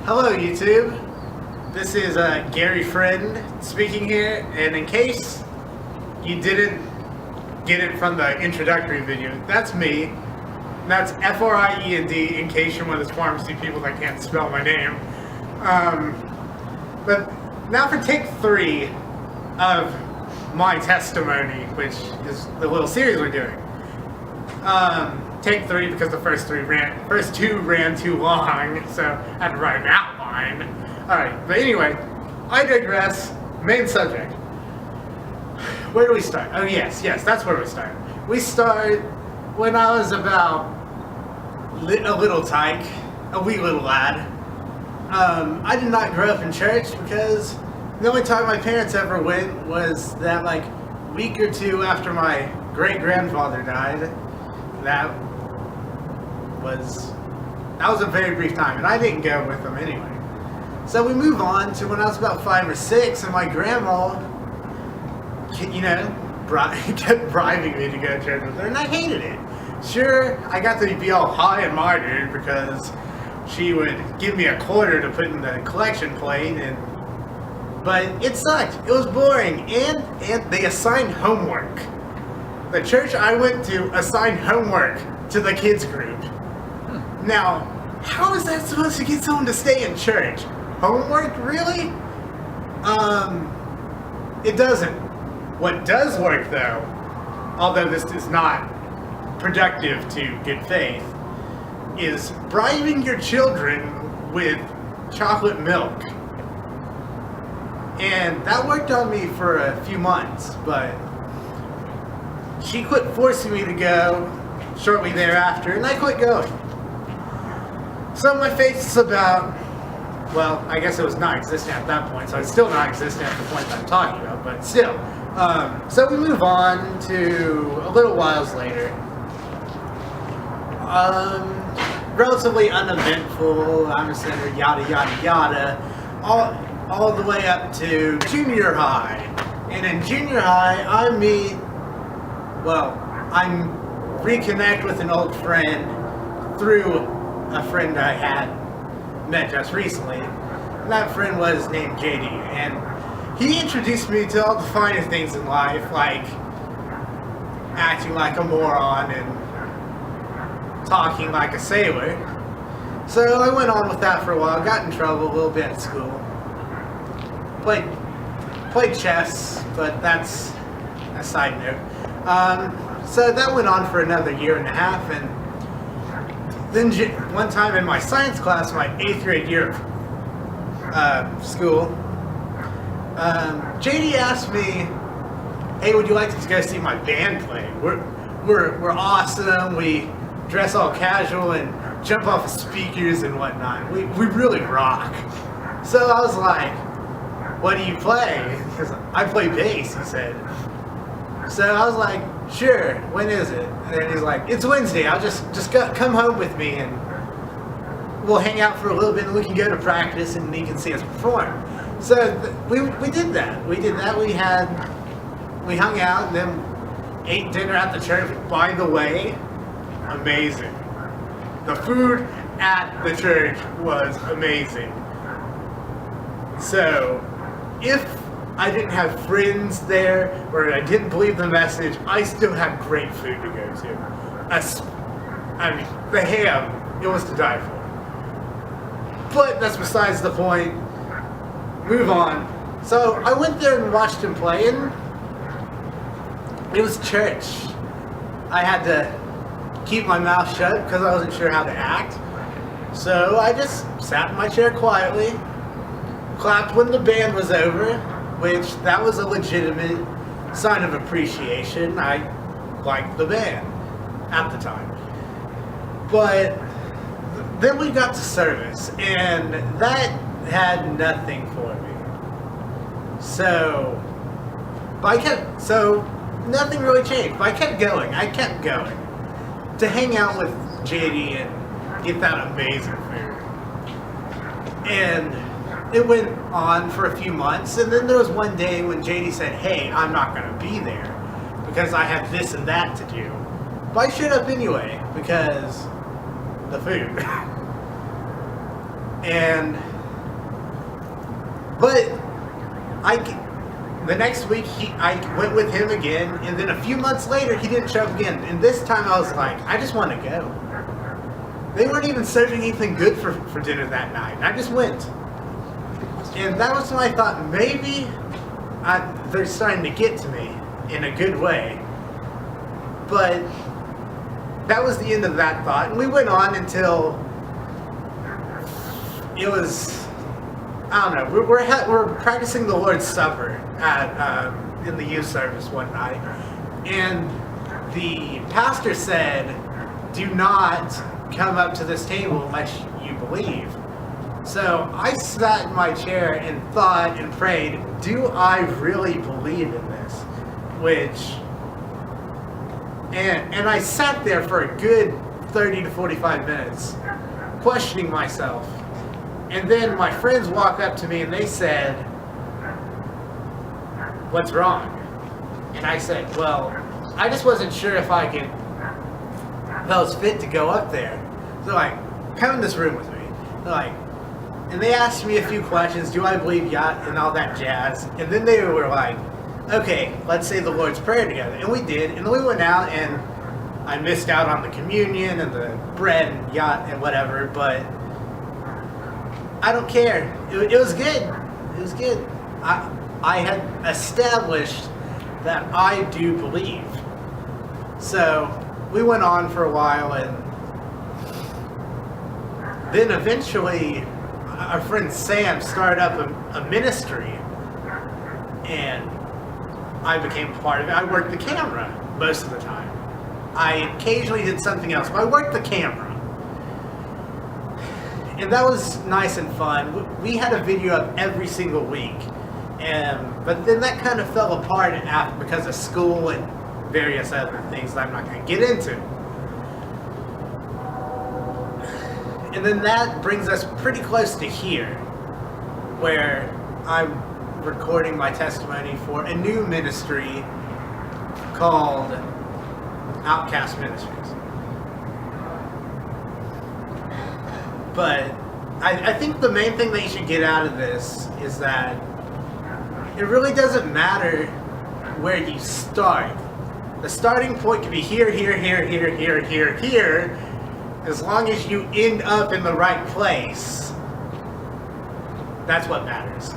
Hello YouTube, this is Gary Friend speaking here, and in case you didn't get it from the introductory video, that's me. That's F-R-I-E-N-D, in case you're one of those pharmacy people that can't spell my name. But now for take 3 of my testimony, which is the little series we're doing. Take 3 because the first two ran too long, so I had to write an outline. Alright, but anyway, I digress. Main subject. Where do we start? Oh yes, that's where we start. We start when I was about a little tyke, a wee little lad. I did not grow up in church because the only time my parents ever went was that like week or two after my great-grandfather died. That was a very brief time, and I didn't go with them anyway. So we move on to when I was about 5 or 6, and my grandma, kept bribing me to go to church with her, and I hated it. Sure, I got to be all high and mighty because she would give me a quarter to put in the collection plate, but it sucked. It was boring, and they assigned homework. The church I went to assigned homework to the kids group. Now, how is that supposed to get someone to stay in church? Homework, really? It doesn't. What does work though, although this is not productive to good faith, is bribing your children with chocolate milk. And that worked on me for a few months, but she quit forcing me to go shortly thereafter, and I quit going. So my faith is about, well, I guess it was non-existent at that point, so it's still non-existent at the point that I'm talking about, but still. So we move on to a little whiles later. Relatively uneventful, I'm a sinner, yada yada yada, all the way up to junior high. And in junior high, I reconnect with an old friend through a friend I had met just recently. And that friend was named JD, and he introduced me to all the finer things in life, like acting like a moron and talking like a sailor. So I went on with that for a while, got in trouble a little bit at school. Played chess, but that's a side note. So that went on for another year and a half, and then one time in my science class, my 8th grade year of school, JD asked me, "Hey, would you like to go see my band play? We're awesome. We dress all casual and jump off of speakers and whatnot. We really rock." So I was like, "What do you play?" Because I play bass, he said. So I was like, "Sure, when is it?" And then he's like, "It's Wednesday. I'll just come home with me and we'll hang out for a little bit and we can go to practice and you can see us perform." So we did that. We hung out and then ate dinner at the church. By the way, amazing. The food at the church was amazing. So if I didn't have friends there, or I didn't believe the message, I still had great food to go to. The ham, it was to die for. But that's besides the point. Move on. So I went there and watched him play, and it was church. I had to keep my mouth shut because I wasn't sure how to act. So I just sat in my chair quietly, clapped when the band was over, which that was a legitimate sign of appreciation. I liked the band at the time. But then we got to service, and that had nothing for me. So nothing really changed, but I kept going to hang out with JD and get that amazing food. And it went on for a few months, and then there was one day when JD said, "Hey, I'm not going to be there because I have this and that to do." But I showed up anyway because the food. And But the next week I went with him again, and then a few months later he didn't show up again. And this time I was like, I just want to go. They weren't even serving anything good for dinner that night. And I just went. And that was when I thought maybe they're starting to get to me in a good way. But that was the end of that thought. And we went on until it was, I don't know, we're practicing the Lord's Supper in the youth service one night. And the pastor said, do not come up to this table unless you believe. So I sat in my chair and thought and prayed, do I really believe in this? And I sat there for a good 30 to 45 minutes, questioning myself. And then my friends walked up to me and they said, what's wrong? And I said, well, I just wasn't sure if I was fit to go up there. They're like, come in this room with me. They're like, and they asked me a few questions, do I believe and all that jazz. And then they were like, okay, let's say the Lord's Prayer together. And we did, and then we went out, and I missed out on the communion and the bread and and whatever, but I don't care. It was good. It was good. I had established that I do believe. So we went on for a while, and then eventually our friend Sam started up a ministry, and I became part of it. I worked the camera most of the time. I occasionally did something else, but I worked the camera. And that was nice and fun. We had a video up every single week. But then that kind of fell apart because of school and various other things that I'm not going to get into. And then that brings us pretty close to here, where I'm recording my testimony for a new ministry called Outcast Ministries. But I think the main thing that you should get out of this is that it really doesn't matter where you start. The starting point could be here, here, here, here, here, here, here. As long as you end up in the right place, that's what matters.